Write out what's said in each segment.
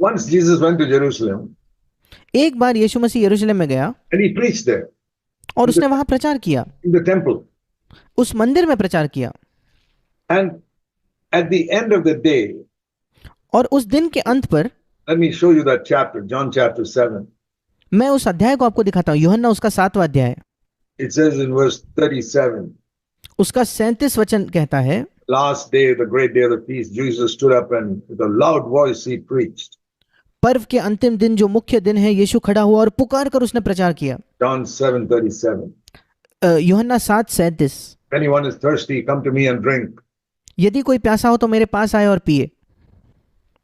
Once Jesus went to Jerusalem एक बार यीशु मसीह यरूशलेम में गया and he preached there और उसने वहां प्रचार किया, in the temple. उस मंदिर में प्रचार किया। And at the end of the day, और उस दिन के अंत पर, let me show you that chapter, John chapter 7. मैं उस अध्याय को आपको दिखाता हूँ, यूहन्ना उसका 7वां अध्याय, It says in verse 37, उसका 37 वचन कहता है, last day, the great day of the feast, Jesus stood up and with a loud voice he preached. पर्व के अंतिम दिन जो मुख्य दिन है, यीशु खड़ा हुआ और पुकार कर उसने प्रचार किया। John 7:37. यूहन्ना 7:37, If anyone is thirsty, come to me and drink, यदि कोई प्यासा हो तो मेरे पास आए और पिए,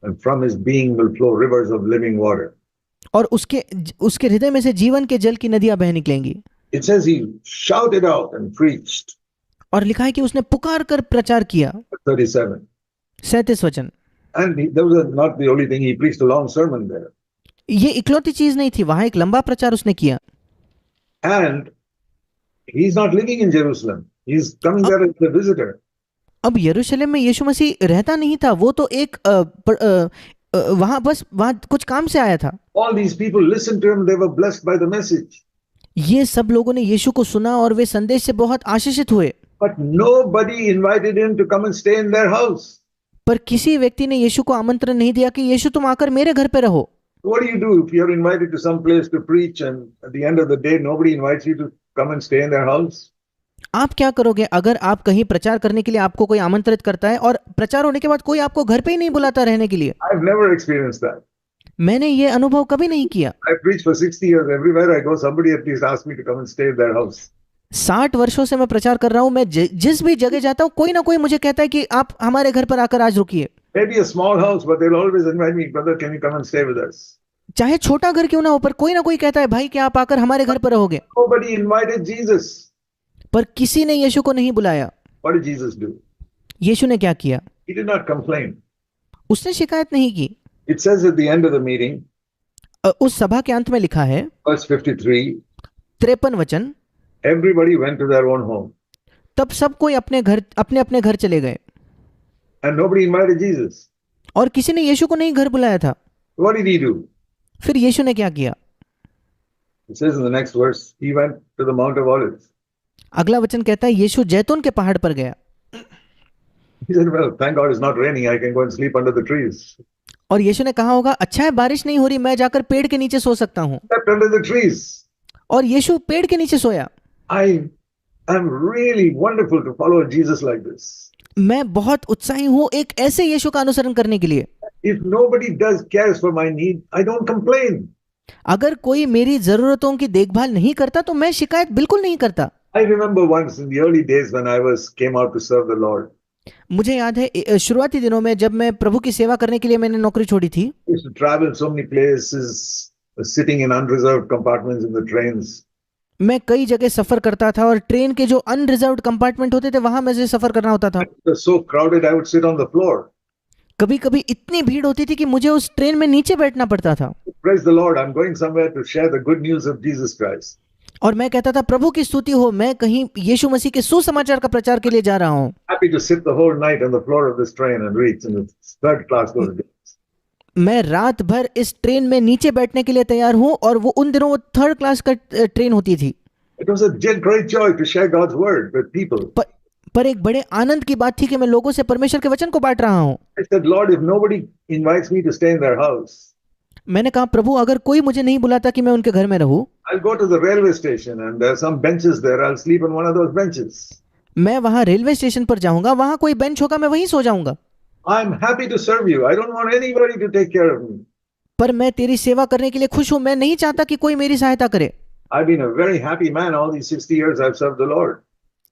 and from his being will flow rivers of living water. और उसके हृदय में से जीवन के जल की नदियां बह निकलेंगी। It says he shouted out and preached. और लिखा है कि उसने पुकार कर प्रचार किया। 37. 37 वचन। And that was not the only thing. He preached a long sermon there. ये इकलौती चीज नहीं थी, वहां एक लंबा प्रचार उसने किया। And he's not living in Jerusalem. He's coming there as a visitor. अब यरूशलेम में यीशु मसीह रहता नहीं था, वो तो एक वहां कुछ काम से आया था। All these people listened to him. They were blessed by the message. ये सब लोगों ने यीशु को सुना और वे संदेश से बहुत आशीषित हुए। But nobody invited him to come and stay in their house. पर किसी व्यक्ति ने यीशु को आमंत्रण नहीं दिया कि यीशु तुम आकर मेरे घर पे रहो। What do you do if you're invited to some place to preach and at the end of the day nobody invites you to come and stay in their house? आप क्या करोगे अगर आप कहीं प्रचार करने के लिए आपको कोई आमंत्रित करता है और प्रचार होने के बाद कोई आपको घर पे ही नहीं बुलाता रहने के लिए? I've never experienced that. मैंने ये अनुभव कभी नहीं किया। I preached for 60 years. Everywhere I go, somebody at least asks me to come and stay in their house. 60 वर्षों से मैं प्रचार कर रहा हूँ, मैं जिस भी जगह जाता हूँ कोई ना कोई मुझे कहता है कि आप हमारे घर पर आकर आज रुकिए। Maybe a small house, but they'll always invite me, brother, can you come and stay with us? चाहे छोटा घर क्यों ना हो, पर कोई ना कोई कहता है भाई क्या आप आकर हमारे घर पर रहोगे? Nobody invited Jesus. पर किसी ने यीशु को नहीं बुलाया। What did Jesus do? यीशु ने क्या किया? He did not complain. उसने शिकायत नहीं की। It says at the end of the meeting, उस सभा के अंत में लिखा है, verse 53, 53 वचन, everybody went to their own home. तब सब कोई अपने घर चले गए And nobody invited Jesus. और किसी ने यीशु को नहीं घर बुलाया था। What did he do? फिर यीशु ने क्या किया? It says in the next verse, he went to the Mount of Olives. अगला वचन कहता है यीशु जैतून के पहाड़ पर गया। He said, well, thank God it's not raining. I can go and sleep under the trees. और यीशु ने कहा होगा अच्छा है बारिश नहीं हो रही, मैं जाकर पेड़ के नीचे सो सकता हूँ। Slept under the trees. और यीशु पेड़ के नीचे सोया। I am really wonderful to follow Jesus like this. मैं बहुत उत्साही हूँ एक ऐसे यीशु का अनुसरण करने के लिए। If nobody cares for my need, I don't complain. अगर कोई मेरी जरूरतों की देखभाल नहीं करता तो मैं शिकायत बिल्कुल नहीं करता। I remember once in the early days when I came out to serve the Lord. मुझे याद है शुरुआती दिनों में जब मैं प्रभु की सेवा करने के लिए मैंने नौकरी छोड़ी थी। I used to travel so many places, sitting in unreserved compartments in the trains. मैं कई जगह सफर करता था और ट्रेन के जो अनरिजर्व्ड कंपार्टमेंट होते थे वहां मुझे सफर करना होता था। It was so crowded I would sit on the floor. कभी-कभी इतनी भीड़ होती थी कि मुझे उस ट्रेन में नीचे बैठना पड़ता था। Praise the Lord, I'm going somewhere to share the good news of Jesus Christ. और मैं कहता था प्रभु की स्तुति हो, मैं कहीं यीशु मसीह के सुसमाचार का प्रचार के लिए जा रहा हूँ। Happy to sit the whole night on the floor of this train and read in the third class those days. मैं रात भर इस ट्रेन में नीचे बैठने के लिए तैयार हूँ और वो उन दिनों वो थर्ड क्लास का ट्रेन होती थी। It was a great joy to share God's word with people. पर एक बड़े आनंद की बात थी कि मैं लोगों से परमेश्वर के वचन को बांट रहा हूँ। I said, Lord, if nobody invites me to stay in their house, मैंने कहा प्रभु अगर कोई मुझे नहीं बुलाता कि मैं उनके घर में रहूं, I'll go to the railway station and there are some benches there. I'll sleep on one of those benches. मैं वहां रेलवे स्टेशन पर जाऊंगा, वहां कोई बेंच होगा, मैं वहीं सो जाऊंगा। I'm happy to serve you. I don't want anybody to take care of me. पर मैं तेरी सेवा करने के लिए खुश हूं, मैं नहीं चाहता कि कोई मेरी सहायता करे। I've been a very happy man all these 60 years I've served the Lord.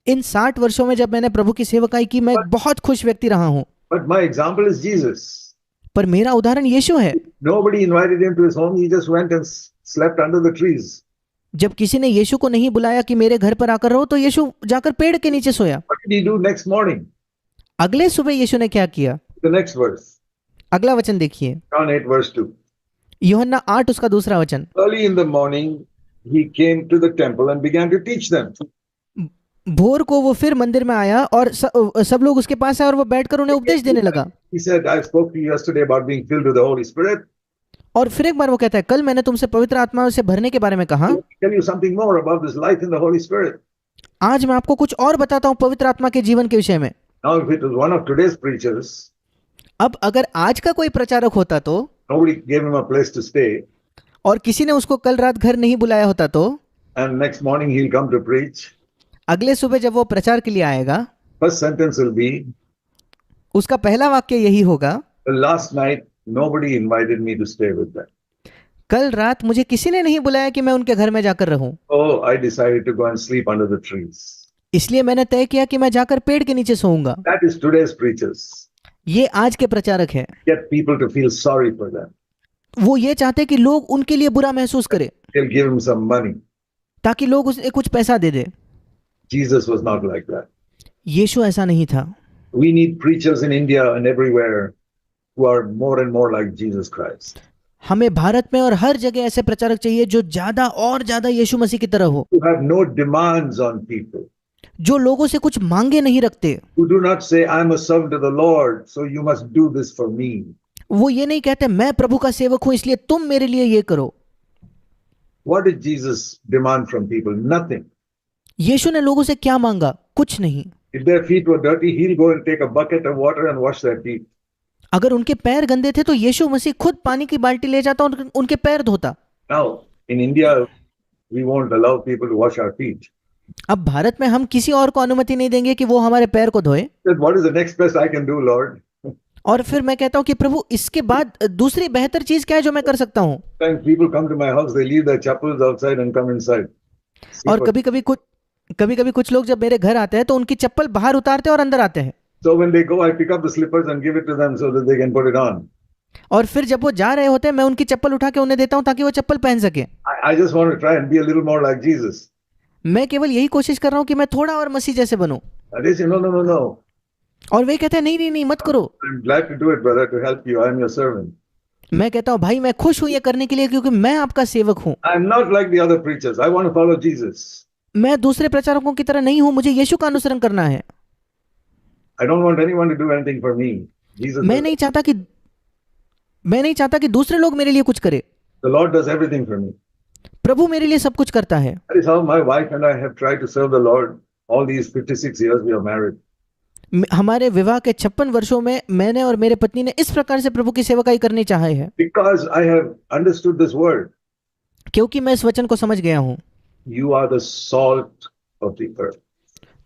इन 60 वर्षों में जब मैंने प्रभु की सेवकाई की, मैं बहुत खुश व्यक्ति रहा हूं। But my example is Jesus. पर मेरा उदाहरण यीशु है। Nobody invited him to his home. He just went and slept under the trees. जब किसी ने यीशु को नहीं बुलाया कि मेरे घर पर आकर रहो, तो यीशु जाकर पेड़ के नीचे सोया। What did he do next morning? अगले सुबह यीशु ने क्या किया? The next verse. अगला वचन देखिए, John 8 verse 2. यूहन्ना 8 उसका दूसरा वचन। Early in the morning, he came to the temple and began to teach them. भोर को वो फिर मंदिर में आया और सब लोग उसके पास आए और वो बैठकर उन्हें उपदेश देने लगा। He said, I spoke to you yesterday about being filled with the Holy Spirit. और फिर एक बार वो कहता है, कल मैंने तुमसे पवित्र आत्मा से भरने के बारे में कहा, Let me tell you something more about this life in the Holy Spirit. आज मैं आपको कुछ और बताता हूँ पवित्र आत्मा के जीवन के विषय में। Now, if it was one of today's preachers, अब अगर आज का कोई प्रचारक होता तो, nobody gave him a place to stay, और किसी ने उसको कल रात घर नहीं बुलाया होता तो, and next morning he'll come to preach, अगले सुबह जब वो प्रचार के लिए आएगा, first sentence will be, उसका पहला वाक्य यही होगा, last night nobody invited me to stay with them. कल रात मुझे किसी ने नहीं बुलाया कि मैं उनके घर में जाकर रहूं, Oh, I decided to go and sleep under the trees. इसलिए मैंने तय किया कि मैं जाकर पेड़ के नीचे सोऊंगा। That is today's preachers. ये आज के प्रचारक है। Get people to feel sorry for them. वो ये चाहते कि लोग उनके लिए बुरा महसूस करें, They'll give him some money. ताकि लोग उसे कुछ पैसा दे दे। Jesus was not like that. यीशु ऐसा नहीं था। We need preachers in India and everywhere who are more and more like Jesus Christ. हमें भारत में और हर जगह ऐसे प्रचारक चाहिए जो ज्यादा और ज्यादा यीशु मसीह की तरह हो, Who have no demands on people. जो लोगों से कुछ मांगे नहीं रखते। Who do not say, I'm a servant of the Lord, so you must do this for me. वो ये नहीं कहते मैं प्रभु का सेवक हूं इसलिए तुम मेरे लिए ये करो। What did Jesus demand from people? Nothing. यीशु ने लोगों से क्या मांगा? कुछ नहीं। If their feet were dirty, he'll go and take a bucket of water and wash their feet. अगर उनके पैर गंदे थे तो यीशु मसीह खुद पानी की बाल्टी ले जाता और उनके पैर धोता। Now, in India, we won't allow people to wash our feet. अब भारत में हम किसी और को अनुमति नहीं देंगे कि वो हमारे पैर को धोए। Said, what is the next best I can do, Lord? और फिर मैं कहता हूँ कि प्रभु इसके बाद दूसरी बेहतर चीज क्या है जो मैं कर सकता हूँ। When people come to my house, they leave their chappals outside and come inside. See और what- कभी कभी कुछ लोग जब मेरे घर आते हैं तो उनकी चप्पल बाहर उतारते हैं और अंदर आते हैं। So when they go, I pick up the slippers and give it to them so that they can put it on. और फिर जब वो जा रहे होते हैं मैं उनकी चप्पल उठा के उन्हें देता हूँ ताकि वो चप्पल पहन सके। I just want to try and be a little more like Jesus. मैं केवल यही कोशिश कर रहा हूँ कि मैं थोड़ा और मसीह जैसे बनूं। They say, no, no, no, no. और वे कहते हैं नहीं नहीं नहीं मत करो। I'm glad to do it, brother, to help you. I'm your servant. मैं कहता हूँ भाई मैं खुश हूं ये करने के लिए क्योंकि मैं आपका सेवक हूं। I'm not like the other preachers. I want to follow Jesus. मैं दूसरे प्रचारकों की तरह नहीं हूं, मुझे यीशु का अनुसरण करना है। I don't want anyone to do anything for me. Jesus मैं does. नहीं चाहता कि दूसरे लोग मेरे लिए कुछ करें। The Lord does everything for me. प्रभु मेरे लिए सब कुछ करता है। That is how my wife and I have tried to serve the Lord all these 56 years we are married. हमारे विवाह के 56 वर्षों में मैंने और मेरे पत्नी ने इस प्रकार से प्रभु की सेवकाई करनी चाही है, Because I have understood this word. क्योंकि मैं इस वचन को समझ गया हूं। You are the salt of the earth.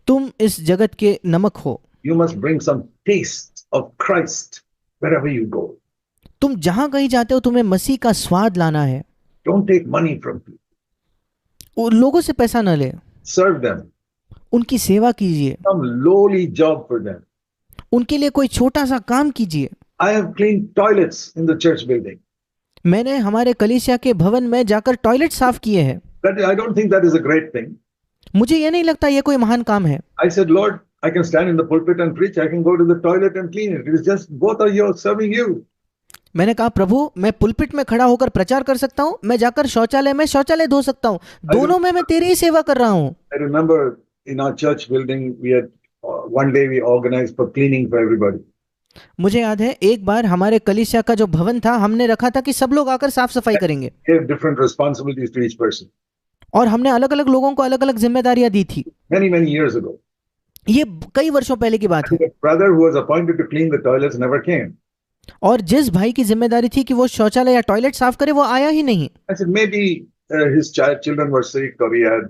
तुम इस जगत के नमक हो। You must bring some taste of Christ wherever you go. तुम जहां कहीं जाते हो तुम्हें मसीह का स्वाद लाना है। Don't take money from people. उन लोगों से पैसा न ले, Serve them. उनकी सेवा कीजिए, Some lowly job for them. उनके लिए कोई छोटा सा काम कीजिए। I have cleaned toilets in the church building. मैंने हमारे कलीसिया के भवन में जाकर टॉयलेट साफ किए हैं। I don't think that is a great thing. मुझे ये नहीं लगता ये कोई महान काम है। I said, Lord, I can stand in the pulpit and preach. I can go to the toilet and clean it. It is just both are you serving you. मैंने कहा प्रभु मैं पुलपिट में खड़ा होकर प्रचार कर सकता हूँ, मैं जाकर शौचालय में शौचालय धो सकता हूँ, दोनों में मैं तेरी ही सेवा कर रहा हूँ। I remember in our church building, we had one day we organized for cleaning for everybody. मुझे याद है एक बार हमारे कलीसिया का जो भवन था हमने रखा था कि सब लोग आकर साफ सफाई करेंगे, Gave different responsibilities to each person. और हमने अलग अलग लोगों को अलग अलग जिम्मेदारियां दी थी। Many years ago. ये कई वर्षों पहले की बात है। The brother who was appointed to clean the toilets never came. और जिस भाई की जिम्मेदारी थी कि वो शौचालय या टॉयलेट साफ करे वो आया ही नहीं। I said maybe his children were sick or he had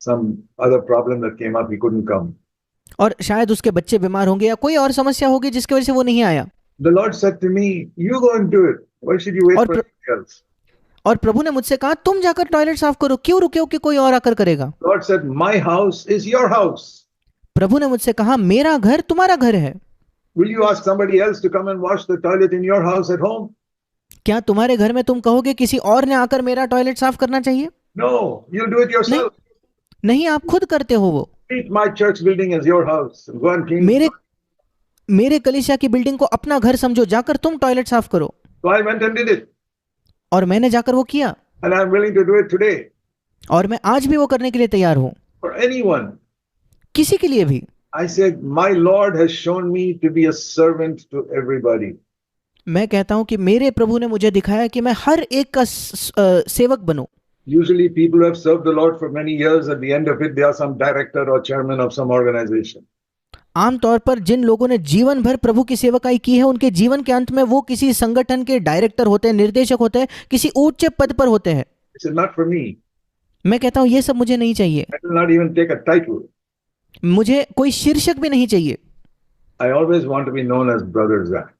some other problem that came up. He couldn't come. और शायद उसके बच्चे बीमार होंगे या कोई और समस्या होगी जिसकी वजह से वो नहीं आया। The Lord said to me, "You go and do it. Why should you wait और for somebody else?" और प्रभु ने मुझसे कहा तुम जाकर टॉयलेट साफ करो, क्यों रुके हो कि कोई और आकर करेगा। Lord said, "My house is your house. प्रभु ने मुझसे कहा मेरा घर तुम्हारा घर है, Will you ask somebody else to come and wash the toilet in your house at home?" क्या तुम्हारे घर में तुम कहोगे किसी और ने आकर मेरा टॉयलेट साफ करना चाहिए? No, you'll do it yourself. नहीं, आप खुद करते हो वो। Treat my church building as your house and go and clean. मेरे कलीसिया की बिल्डिंग को अपना घर समझो, जाकर तुम टॉयलेट साफ करो। So I went and did it. और मैंने जाकर वो किया, And I'm willing to do it today और मैं आज भी वो करने के लिए तैयार हूं, for anyone. किसी के लिए भी। I said, my Lord has shown me to be a servant to everybody. मैं कहता हूं कि मेरे प्रभु ने मुझे दिखाया कि मैं हर एक का सेवक बनूं। Usually people who have served the Lord for many years, at the end of it, they are some director or chairman of some organization. आमतौर पर जिन लोगों ने जीवन भर प्रभु की सेवकाई की है, उनके जीवन के अंत में वो किसी संगठन के डायरेक्टर होते हैं, निर्देशक होते हैं, किसी ऊंचे पद पर होते हैं। This is not for me. मैं कहता हूं ये सब मुझे नहीं चाहिए, I will not even take a title. मुझे कोई शीर्षक भी नहीं चाहिए। I always want to be known as Brother Zach,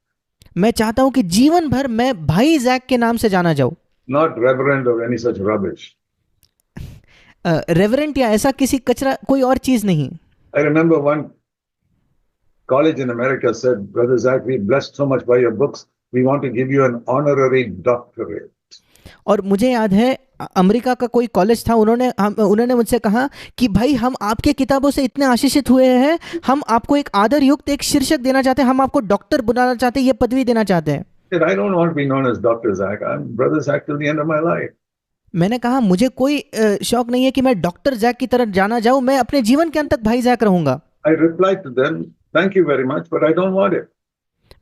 मैं चाहता हूं कि जीवन भर मैं भाई जैक के नाम से जाना जाऊं, not Reverend or any such rubbish. Reverent या ऐसा किसी कचरा, कोई और चीज नहीं। I remember one college in America said, Brother Zach, we blessed so much by your books, we want to give you an honorary doctorate. और मुझे याद है अमेरिका का कोई कॉलेज था, उन्होंने मुझसे कहा कि भाई हम आपके किताबों से इतने आशीषित हुए हैं, हम आपको एक आदर युक्त एक शीर्षक देना चाहते हैं, हम आपको डॉक्टर बनाना चाहते हैं, ये पदवी देना चाहते हैं। I said, I don't want to be known as Dr. Zach. I'm Brother Zach till the end of my life. मैंने कहा मुझे कोई शौक नहीं है कि मैं डॉक्टर जैक की तरह जाना जाऊं, मैं अपने जीवन के अंत तक भाई जैक रहूंगा। I replied to them, thank you very much, but I don't want it.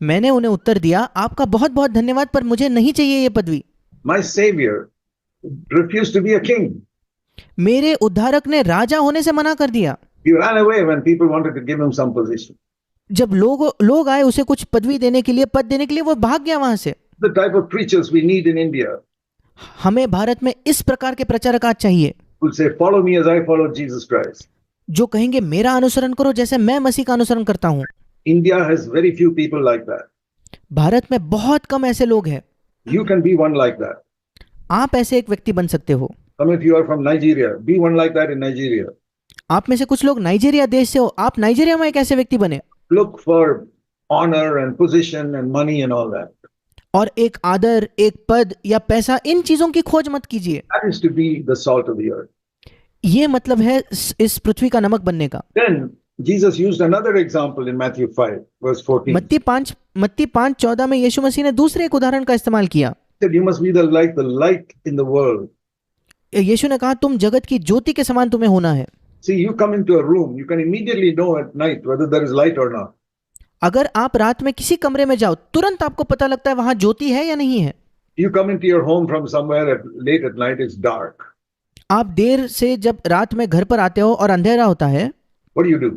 मैंने उन्हें उत्तर दिया, आपका बहुत बहुत धन्यवाद, पर मुझे नहीं चाहिए ये पदवी। My Savior refused to be a king. मेरे उद्धारक ने राजा होने से मना कर दिया। He ran away when people wanted to give him some position. जब लोग आए उसे कुछ पदवी देने के लिए, पद देने के लिए, वो भाग गया वहां से। The type of preachers we need in India हमें भारत में इस प्रकार के प्रचारक आज चाहिए, who say, follow me as I follow Jesus Christ. जो कहेंगे मेरा अनुसरण करो जैसे मैं मसीह का अनुसरण करता हूं। India has very few people like that. Bharat में बहुत कम ऐसे लोग हैं। You can be one like that. आप ऐसे एक व्यक्ति बन सकते हो। Some of you are from Nigeria. Be one like that in Nigeria. आप में से कुछ लोग नाइजीरिया देश से हो, आप नाइजीरिया में एक ऐसे व्यक्ति बने। Look for honor and position and money and all that. और एक आदर, एक पद या पैसा, इन चीजों की खोज मत कीजिए। That is to be the salt of the earth. ये मतलब है इस पृथ्वी का नमक बनने का। Then Jesus used another example in Matthew 5, verse 14. मत्ती 5:14 में यीशु मसीह ने दूसरे एक उदाहरण का इस्तेमाल किया। He said, you must be the light in the world. यीशु ने कहा तुम जगत की ज्योति के समान तुम्हें होना है। See, you come into a room, you can immediately know at night whether there is light or not. अगर आप रात में किसी कमरे में जाओ, तुरंत आपको पता लगता है वहां ज्योति है या नहीं है। You come into your home from somewhere late at night, it's dark. आप देर से जब रात में घर पर आते हो और अंधेरा होता है, What do?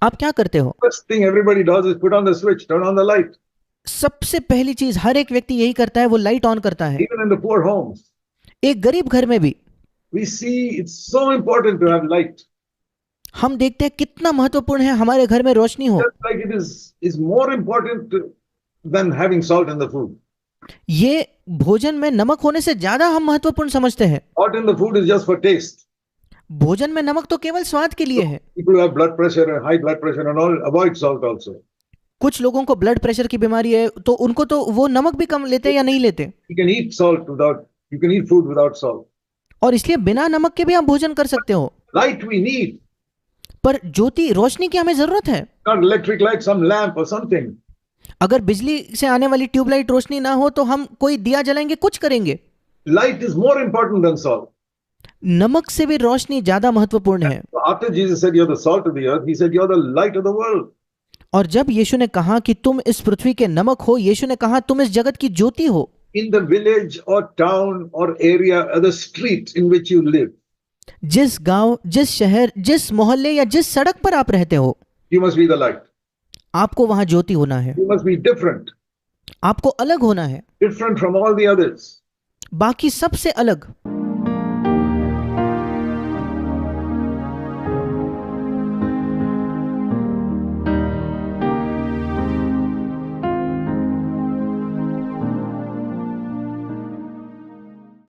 आप क्या करते हो? First thing everybody does is put on the switch, turn on the light. सबसे पहली चीज हर एक व्यक्ति यही करता है, वो लाइट ऑन करता है। Even in the poor homes, एक गरीब घर में भी we see it's so important to have light. हम देखते हैं कितना महत्वपूर्ण है हमारे घर में रोशनी हो। Just like it is more important than having salt in the food. ये भोजन में नमक होने से ज्यादा हम महत्वपूर्ण समझते हैं। Salt in the food is just for taste. भोजन में नमक तो केवल स्वाद के लिए है। People who have blood pressure and high blood pressure and all avoid salt also. कुछ लोगों को ब्लड प्रेशर की बीमारी है, तो उनको तो वो नमक भी कम लेते या नहीं लेते। You can eat food without salt. और इसलिए बिना नमक के भी आप भोजन कर सकते हो। Light we need. पर ज्योति, रोशनी की हमें जरूरत है। Not electric light, some lamp or something. अगर बिजली से आने वाली ट्यूबलाइट रोशनी ना हो तो हम कोई दिया जलाएंगे, कुछ करेंगे। Light is more important than salt. नमक से भी रोशनी ज्यादा महत्वपूर्ण है। After Jesus said you're the salt of the earth, he said you're the light of the world. और जब यीशु ने कहा कि तुम इस पृथ्वी के नमक हो, यीशु ने कहा तुम इस जगत की ज्योति हो। In the village or town or area or the street in which you live, जिस गांव, जिस शहर, जिस मोहल्ले या जिस सड़क पर आप रहते हो, you must be the light. आपको वहां ज्योति होना है। You must be different. आपको अलग होना है, Different from all the others. बाकी सबसे अलग।